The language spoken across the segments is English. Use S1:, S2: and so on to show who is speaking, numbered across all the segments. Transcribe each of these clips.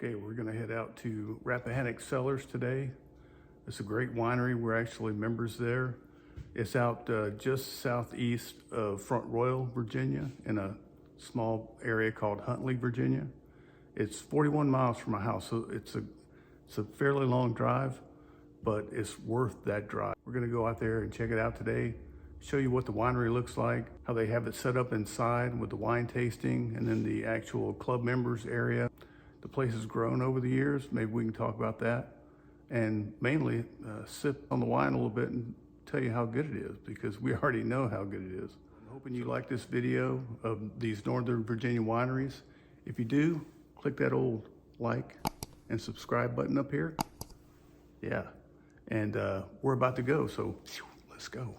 S1: Okay, we're gonna head out to Rappahannock Cellars today. It's a great winery. We're actually members there. It's out just southeast of Front Royal, Virginia, in a small area called Huntley, Virginia. It's 41 miles from my house, so it's a fairly long drive, but it's worth that drive. We're gonna go out there and check it out today, show you what the winery looks like, how they have it set up inside with the wine tasting, and then the actual club members area. The place has grown over the years. Maybe we can talk about that. And mainly sip on the wine a little bit and tell you how good it is, because we already know how good it is. I'm hoping you like this video of these Northern Virginia wineries. If you do, click that old like and subscribe button up here. Yeah, and we're about to go, so let's go.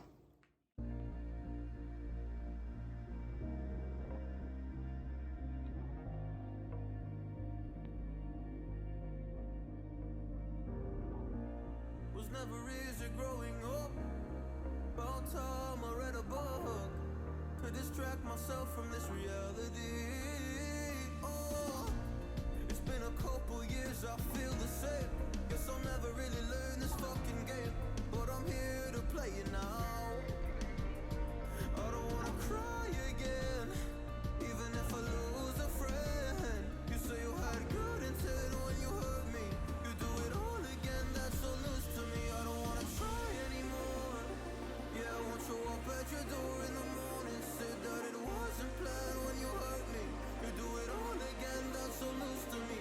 S2: Was never easy growing up. About time I read a book to distract myself from this reality. Oh, it's been a couple years, I feel the same. Guess I'll never really learn this fucking game, but I'm here to play it now. I don't wanna cry again, even if I lose a friend. You say you had good intent when you hurt me. You do it all again, that's so loose to me. I don't wanna try anymore. Yeah, I won't show up at your door in the morning. Said that it wasn't planned when you hurt me. You do it all again, that's so loose to me.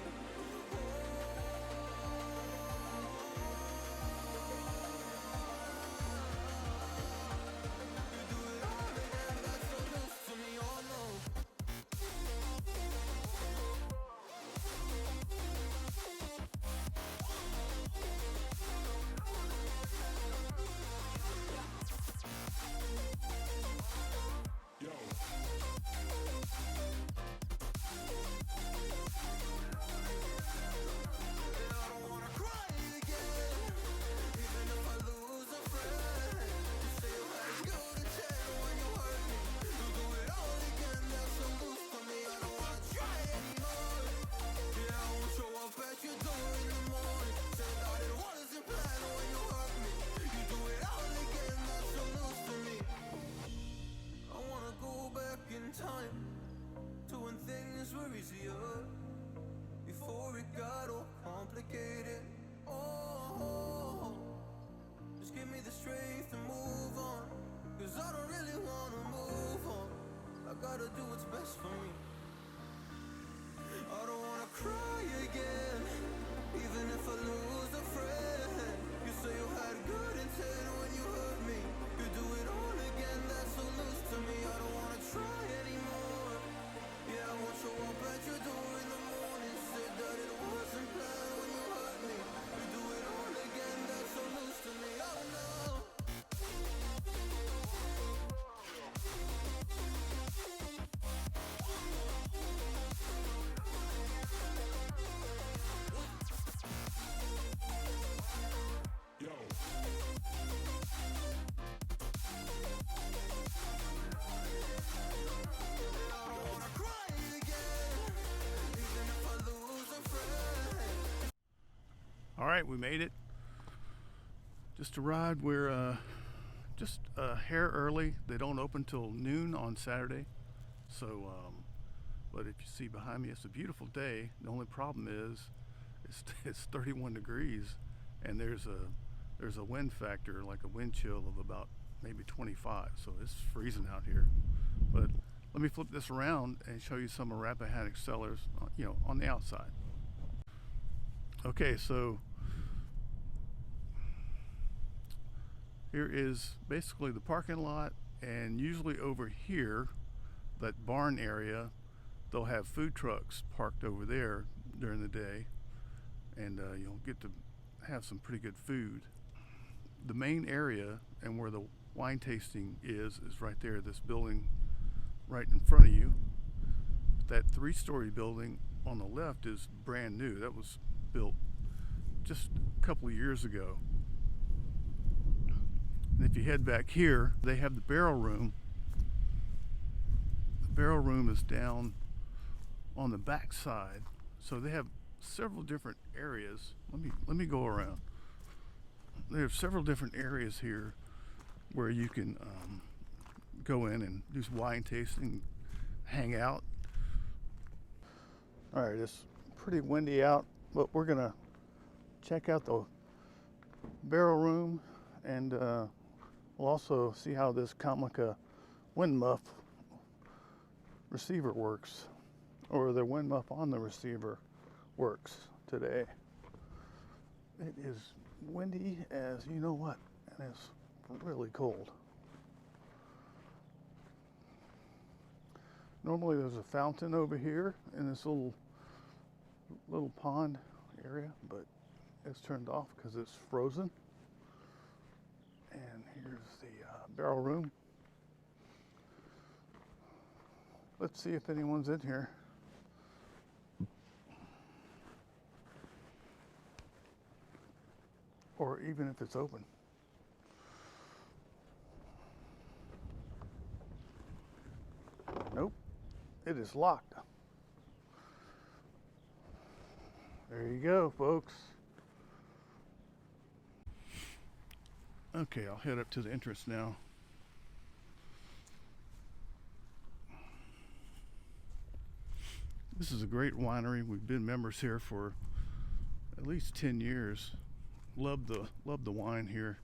S2: Time to when things were easier, before it got all complicated. Oh, just give me the strength to move on, cause I don't really wanna move on. I gotta do what's best for me. I don't wanna cry again, even if I lose a friend. You say you had good intent when you hurt me. You do it all again, that's so loose to me. I don't wanna try anymore. Yeah, I won't show up at your door in the morning. Said that it wasn't planned when you hurt me. You do it all again, that's so loose to me. Oh no.
S1: All right, we made it. Just arrived. We're just a hair early. They don't open till noon on Saturday. So, but if you see behind me, it's a beautiful day. The only problem is it's 31 degrees, and there's a wind factor, like a wind chill of about maybe 25. So it's freezing out here. But let me flip this around and show you some of Rappahannock Cellars, you know, on the outside. Okay, so here is basically the parking lot, and usually over here, that barn area, they'll have food trucks parked over there during the day, and you'll get to have some pretty good food. The main area and where the wine tasting is right there, this building right in front of you. That 3-story building on the left is brand new. That was built just a couple of years ago. And if you head back here, they have the barrel room. The barrel room is down on the back side, so they have several different areas. Let me go around. There's several different areas here where you can go in and do some wine tasting, hang out. All right, it's pretty windy out, but we're gonna check out the barrel room, and we'll also see how this Kamaka wind muff receiver works, or the wind muff on the receiver works today. It is windy as you know what, and it's really cold. Normally there's a fountain over here in this little pond area, but it's turned off because it's frozen. And here's the barrel room. Let's see if anyone's in here. Or even if it's open. Nope, it is locked. There you go, folks. Okay, I'll head up to the entrance now. This is a great winery. We've been members here for at least 10 years. Love the wine here.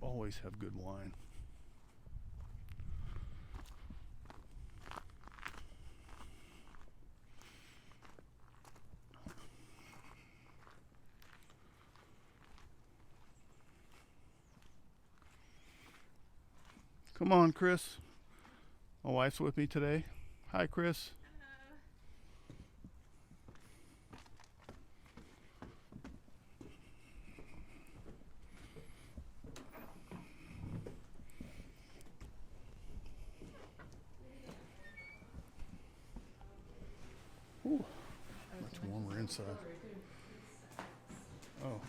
S1: Always have good wine. Come on, Chris. My wife's with me today. Hi, Chris. Ooh, much warmer inside. Oh.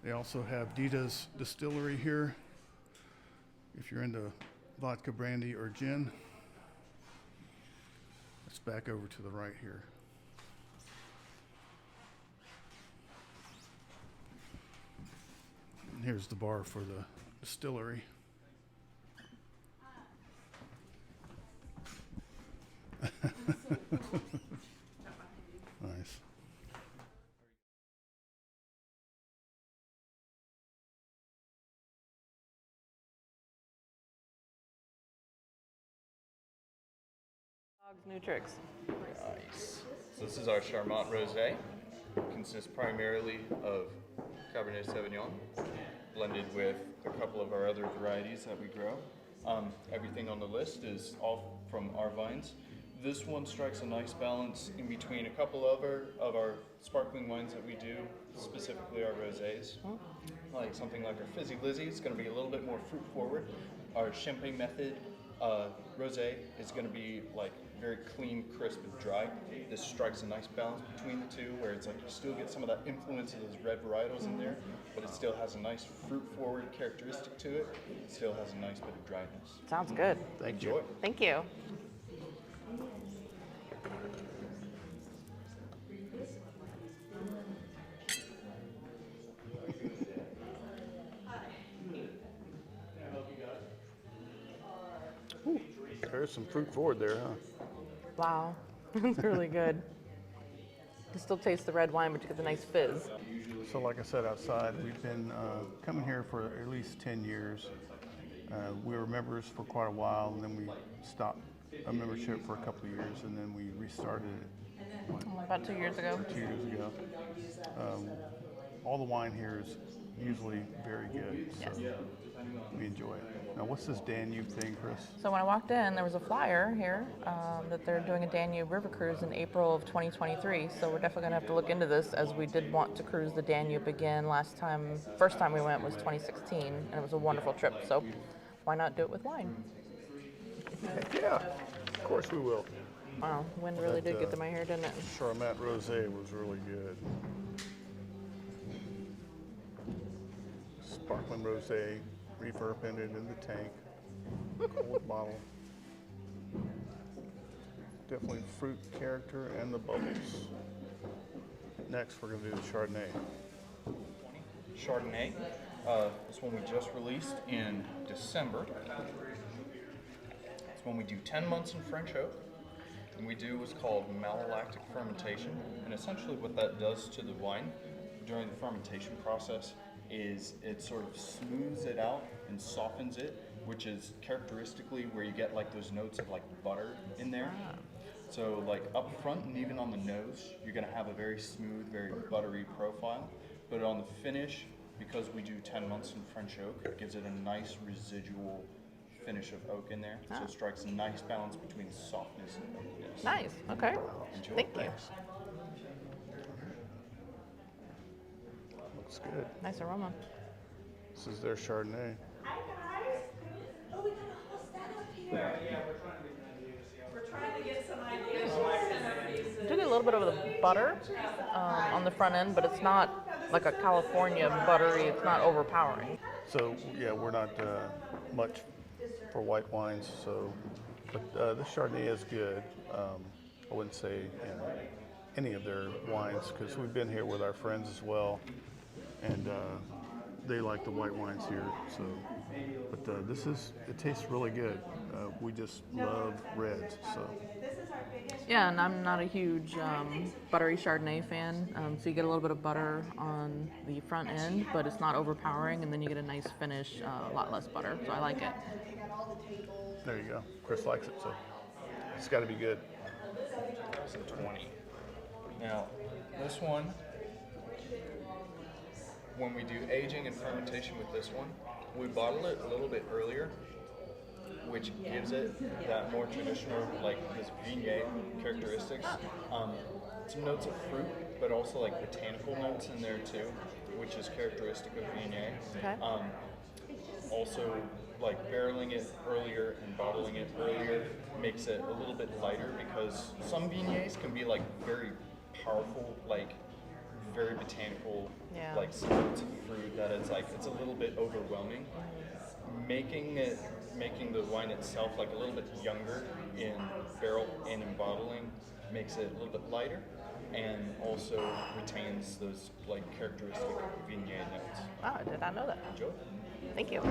S1: They also have Dita's Distillery here. If you're into vodka, brandy, or gin. It's back over to the right here. And here's the bar for the distillery. Nice.
S3: New tricks.
S4: Nice. So this is our Charmant Rosé. It consists primarily of Cabernet Sauvignon, blended with a couple of our other varieties that we grow. Everything on the list is all from our vines. This one strikes a nice balance in between a couple of our sparkling wines that we do, specifically our rosés. Like something like our Fizzy Lizzy, it's going to be a little bit more fruit forward. Our Champagne Method rosé is going to be like very clean, crisp, and dry. This strikes a nice balance between the two, where it's like you still get some of that influence of those red varietals in there, but it still has a nice fruit-forward characteristic to it. It still has a nice bit of dryness.
S3: Sounds good.
S1: Thank
S4: Enjoy.
S1: you.
S3: Thank you.
S1: Ooh, there's some fruit forward there, huh?
S3: Wow, it's really good. You still taste the red wine, but you get the nice fizz.
S1: So like I said, outside, we've been coming here for at least 10 years. We were members for quite a while, and then we stopped a membership for a couple of years, and then we restarted it
S3: About 2 years ago.
S1: 2 years ago. All the wine here is usually very good, so
S3: Yes.
S1: we enjoy it. Now, what's this Danube thing, Chris?
S3: So when I walked in, there was a flyer here that they're doing a Danube River Cruise in April of 2023. So we're definitely gonna have to look into this, as we did want to cruise the Danube again first time we went was 2016, and it was a wonderful trip. So why not do it with wine?
S1: Heck yeah, of course we will.
S3: Wow, wind really did get to my hair, didn't it?
S1: Charmat Rosé was really good. Sparkling Rosé, refermented in the tank, cold bottle. definitely fruit character and the bubbles. Next, we're gonna do the Chardonnay.
S4: Chardonnay. This one we just released in December. It's when we do 10 months in French oak. And we do what's called malolactic fermentation. And essentially what that does to the wine during the fermentation process is it sort of smooths it out and softens it, which is characteristically where you get like those notes of like butter in there. So like up front and even on the nose, you're gonna have a very smooth, very buttery profile. But on the finish, because we do 10 months in French oak, it gives it a nice residual finish of oak in there. So it strikes a nice balance between softness and oakiness.
S3: Nice. Okay.
S4: Enjoy.
S3: Thank you.
S1: Looks good.
S3: Nice aroma.
S1: This is their Chardonnay.
S5: Hi guys. Oh, we got a whole stand up here. We're trying to get some ideas for centerpieces.
S3: Do get a little bit of the butter on the front end, but it's not like a California buttery. It's not overpowering.
S1: So yeah, we're not much for white wines, so but this Chardonnay is good. I wouldn't say any of their wines because we've been here with our friends as well, and they like the white wines here. So, but it tastes really good. We just love reds, so.
S3: Yeah, and I'm not a huge buttery Chardonnay fan, so you get a little bit of butter on the front end, but it's not overpowering, and then you get a nice finish, a lot less butter, so I like it.
S1: There you go. Chris likes it, so it's got to be good.
S4: 2020. Now, this one, when we do aging and fermentation with this one, we bottle it a little bit earlier, which gives it that more traditional, like this vignette characteristics. Some notes of fruit, but also like botanical notes in there too, which is characteristic of vignette.
S3: Okay.
S4: Also, like barreling it earlier and bottling it earlier makes it a little bit lighter because some vignettes can be like very powerful, like very botanical,
S3: Yeah.
S4: like notes of fruit that it's a little bit overwhelming. Making the wine itself like a little bit younger in barrel and in bottling makes it a little bit lighter and also retains those like characteristic vignette notes.
S3: Wow, I did not know that.
S4: Enjoy.
S3: Thank you.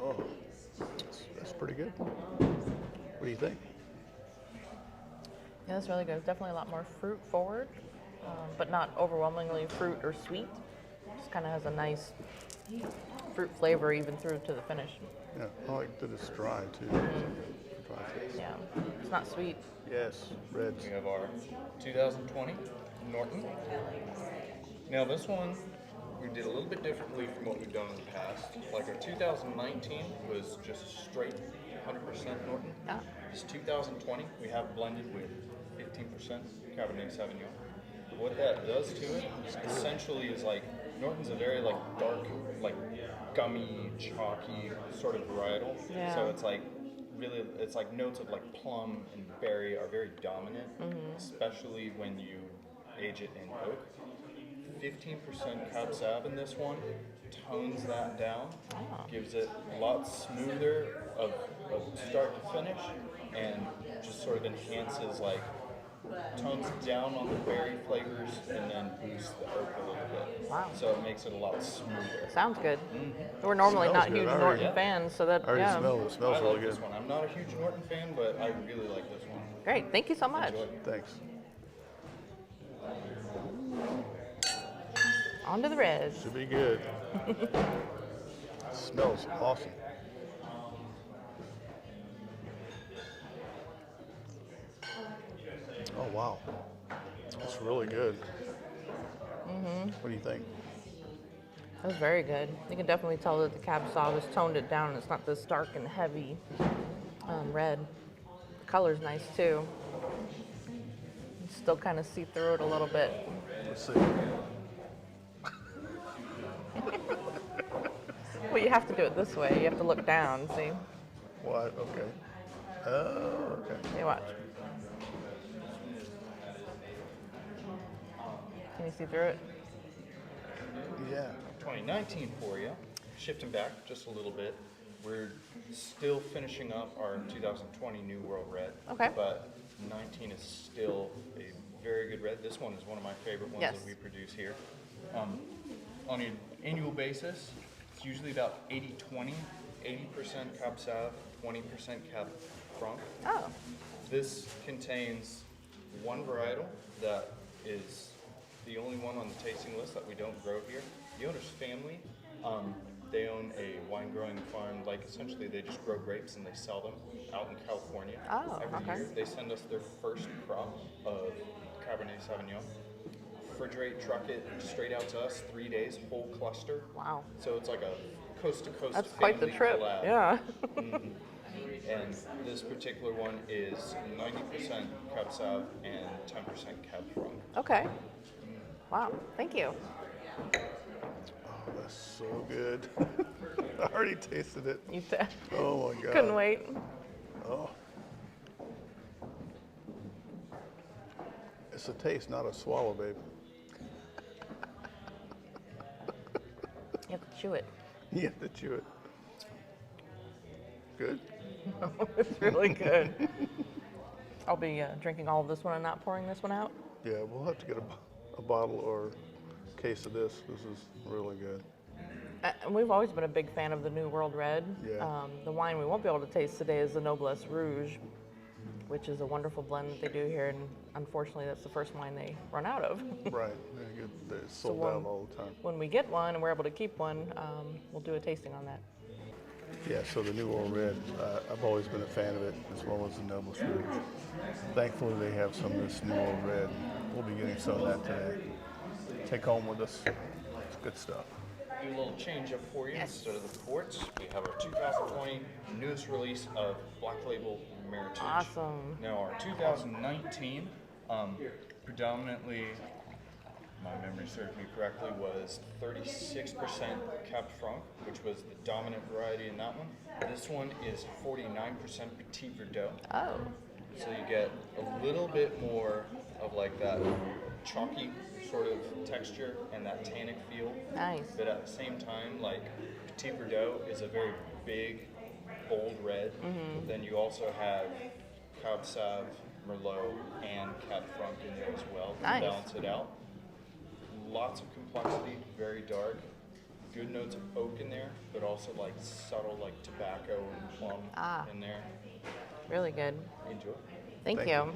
S1: Oh, that's pretty good. What do you think?
S3: Yeah, that's really good. It's definitely a lot more fruit forward, but not overwhelmingly fruit or sweet. Just kind of has a nice fruit flavor even through to the finish.
S1: Yeah, I like that it's dry too. Dry taste.
S3: Yeah, it's not sweet.
S1: Yes, reds.
S4: We have our 2020 Norton. Now this one we did a little bit differently from what we've done in the past. Like our 2019 was just straight 100% Norton.
S3: Yeah.
S4: This 2020 we have blended with 15% Cabernet Sauvignon. What that does to it essentially is like Norton's a very like dark, like gummy, chalky sort of varietal.
S3: Yeah.
S4: So it's like really, it's like notes of like plum and berry are very dominant, especially when you age it in oak. 15% Cab Sav in this one tones that down, gives it a lot smoother of start to finish, and just sort of enhances like tones down on the berry flavors and then boosts the oak a little bit.
S3: Wow.
S4: So it makes it a lot smoother.
S3: Sounds good. We're normally
S1: Smells
S3: not
S1: good.
S3: huge
S1: I already-
S3: Norton fans, so that
S1: I already
S3: yeah.
S1: smell it. It smells
S4: I
S1: really
S4: like
S1: good.
S4: this one. I'm not a huge Norton fan, but I really like this one.
S3: Great. Thank you so much.
S4: Enjoy.
S1: Thanks.
S3: On to the reds.
S1: Should be good. Smells awesome. Oh wow, that's really good. What do you think?
S3: That was very good. You can definitely tell that the Cab Sauv has toned it down. It's not this dark and heavy red. The color's nice too. You still kind of see through it a little bit.
S1: Let's see.
S3: Well, you have to do it this way. You have to look down. See?
S1: What? Okay. Oh, okay.
S3: Hey, watch. Can you see through it?
S1: Yeah.
S4: 2019 for you. Shifting back just a little bit, we're still finishing up our 2020 New World Red.
S3: Okay.
S4: But 19 is still a very good red. This one is one of my favorite ones
S3: Yes.
S4: that we produce here. On an annual basis, it's usually about 80-20, 80% Cab Sauv, 20% Cab Franc.
S3: Oh,
S4: This contains one varietal that is the only one on the tasting list that we don't grow here. The owner's family, they own a wine growing farm. Like essentially, they just grow grapes and they sell them out in California.
S3: Oh,
S4: Every
S3: okay.
S4: year, they send us their first crop of Cabernet Sauvignon. Refrigerate, truck it straight out to us. 3 days, whole cluster.
S3: wow.
S4: So it's like a coast to coast.
S3: That's quite the trip. Yeah.
S4: And this particular one is 90% Cab Sauv and 10% Cab Franc.
S3: Okay. Wow. Thank you.
S1: Oh, that's so good. I already tasted it.
S3: You said
S1: Oh my God.
S3: couldn't wait.
S1: Oh. It's a taste, not a swallow, babe.
S3: You have to chew it.
S1: You have to chew it. Good.
S3: It's really good. I'll be drinking all of this one and not pouring this one out.
S1: Yeah, we'll have to get a bottle or case of this. This is really good.
S3: And we've always been a big fan of the New World Red.
S1: Yeah.
S3: The wine we won't be able to taste today is the Nobles Rouge, which is a wonderful blend that they do here, and unfortunately that's the first wine they run out of.
S1: Right. They're sold
S3: one-
S1: out all the time.
S3: When we get one and we're able to keep one, we'll do a tasting on that.
S1: Yeah, so the New World Red, I've always been a fan of it, as well as the Nobles Rouge. Thankfully, they have some of this New World Red. We'll be getting some of that today. Take home with us. It's good stuff.
S4: Do a little change up for you. Instead of the ports, we have our 2020 newest release of Black Label Maritime.
S3: Awesome.
S4: Now our 2019, predominantly, my memory serves me correctly, was 36% Cab Franc, which was the dominant variety in that one. This one is 49% Petit Verdot.
S3: Oh,
S4: So you get a little bit more of like that chalky sort of texture and that tannic feel.
S3: nice.
S4: But at the same time, like Petit Verdot is a very big, bold red. But then you also have Cab Sauv, Merlot, and Cab Franc in there as well to
S3: Nice.
S4: balance it out. Lots of complexity, very dark. Good notes of oak in there, but also like subtle like tobacco and plum in there.
S3: Really good.
S4: Enjoy.
S3: Thank
S1: Thank
S3: you.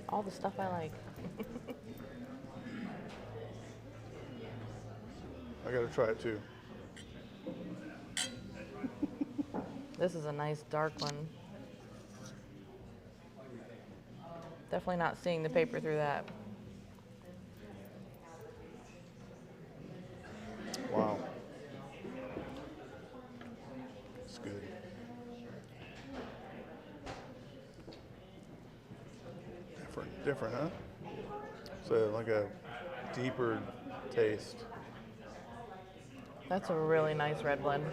S3: All the stuff I like.
S1: I gotta try it too.
S3: This is a nice dark one. Definitely not seeing the paper through that.
S1: Wow. It's good. Different, huh? So like a deeper taste.
S3: That's a really nice red blend.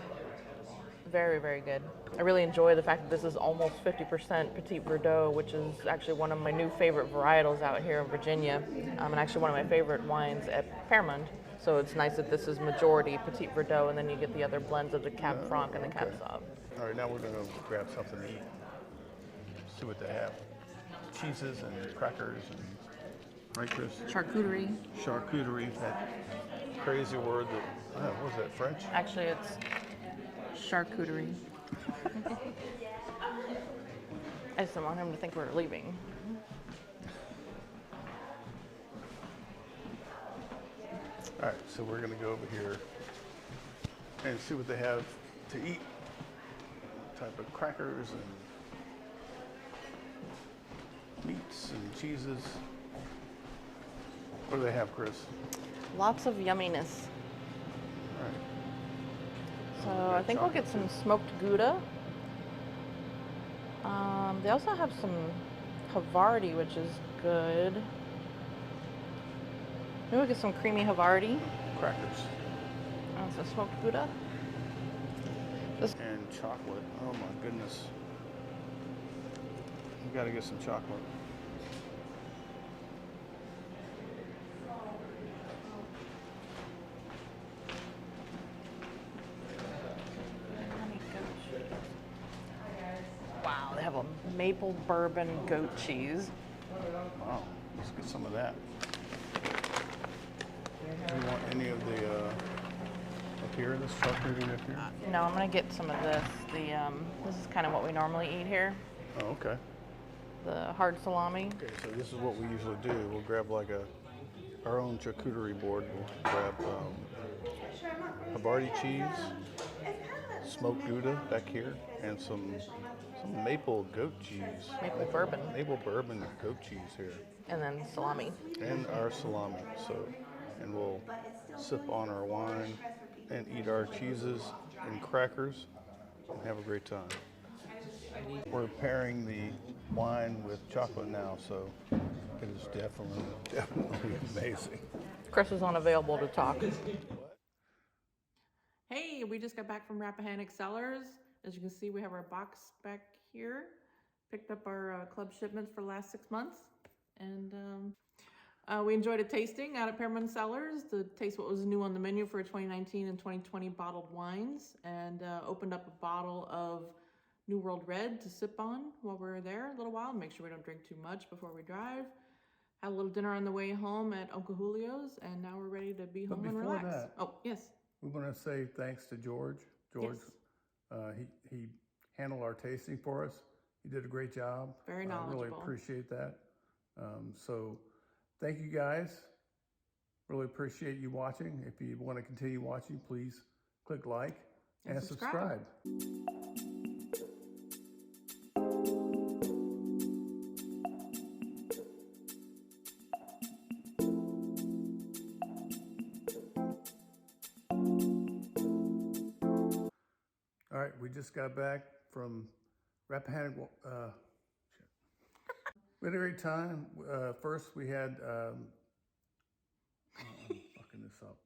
S3: Very, very good. I really enjoy the fact that this is almost 50% Petit Verdot, which is actually one of my new favorite varietals out here in Virginia, and actually one of my favorite wines at Paramount. So it's nice that this is majority Petit Verdot, and then you get the other blends of the Cab Franc and the Cab
S1: okay.
S3: Sauv.
S1: All right, now we're gonna grab something to eat. See what they have. Cheeses and crackers and, right, Chris?
S3: Charcuterie.
S1: Charcuterie, that crazy word that, what was that, French?
S3: Actually, it's charcuterie. I just don't want him to think we're leaving.
S1: All right, so we're gonna go over here and see what they have to eat. Type of crackers and meats and cheeses. What do they have, Chris?
S3: Lots of yumminess.
S1: All right.
S3: So I think we'll get some smoked Gouda. They also have some Havarti, which is good. Maybe we'll get some creamy Havarti.
S1: Crackers
S3: So smoked Gouda.
S1: and chocolate. Oh my goodness. We gotta get some chocolate.
S3: they have a maple bourbon goat cheese.
S1: Wow, let's get some of that. Do you want any of the up here, this charcuterie up here?
S3: No, I'm gonna get some of this. This is kind of what we normally eat here.
S1: Oh, okay.
S3: The hard salami.
S1: Okay, so this is what we usually do. We'll grab like our own charcuterie board. We'll grab Havarti cheese, smoked Gouda back here, and some maple goat cheese.
S3: Maple bourbon.
S1: Maple bourbon goat cheese here.
S3: And then salami.
S1: And our salami. And we'll sip on our wine and eat our cheeses and crackers and have a great time. We're pairing the wine with chocolate now, so it is definitely amazing.
S3: Chris is unavailable to talk. Hey, we just got back from Rappahannock Cellars. As you can see, we have our box back here. Picked up our club shipments for the last 6 months. And we enjoyed a tasting out at Pearman Cellars to taste what was new on the menu for 2019 and 2020 bottled wines. And opened up a bottle of New World Red to sip on while we were there a little while. Make sure we don't drink too much before we drive. Had a little dinner on the way home at Uncle Julio's. And now we're ready to be home and relax.
S1: That,
S3: oh, yes.
S1: We want to say thanks to George. George,
S3: yes.
S1: He handled our tasting for us. He did a great job.
S3: Very knowledgeable.
S1: I really appreciate that. So thank you guys. Really appreciate you watching. If you want to continue watching, please click like and subscribe. All right, we just got back from Rappahannock. We had a great time. First, we had, I'm fucking this up.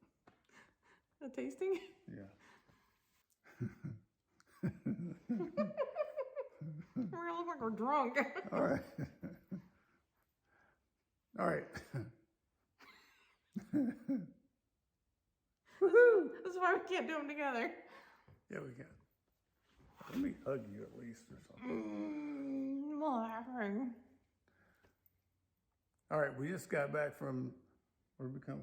S3: A tasting?
S1: Yeah.
S3: We're all like we're drunk.
S1: All right. All right.
S3: Woohoo! This is why we can't do them together.
S1: Yeah, we can. Let me hug you at least or something.
S3: Laughing.
S1: All right, we just got back from, where did we come?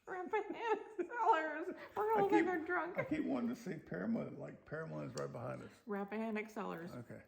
S3: Rappahannock Cellars. We're all like we're drunk.
S1: I keep wanting to say Paramount, like Paramount is right behind us.
S3: Rappahannock Cellars.
S1: Okay.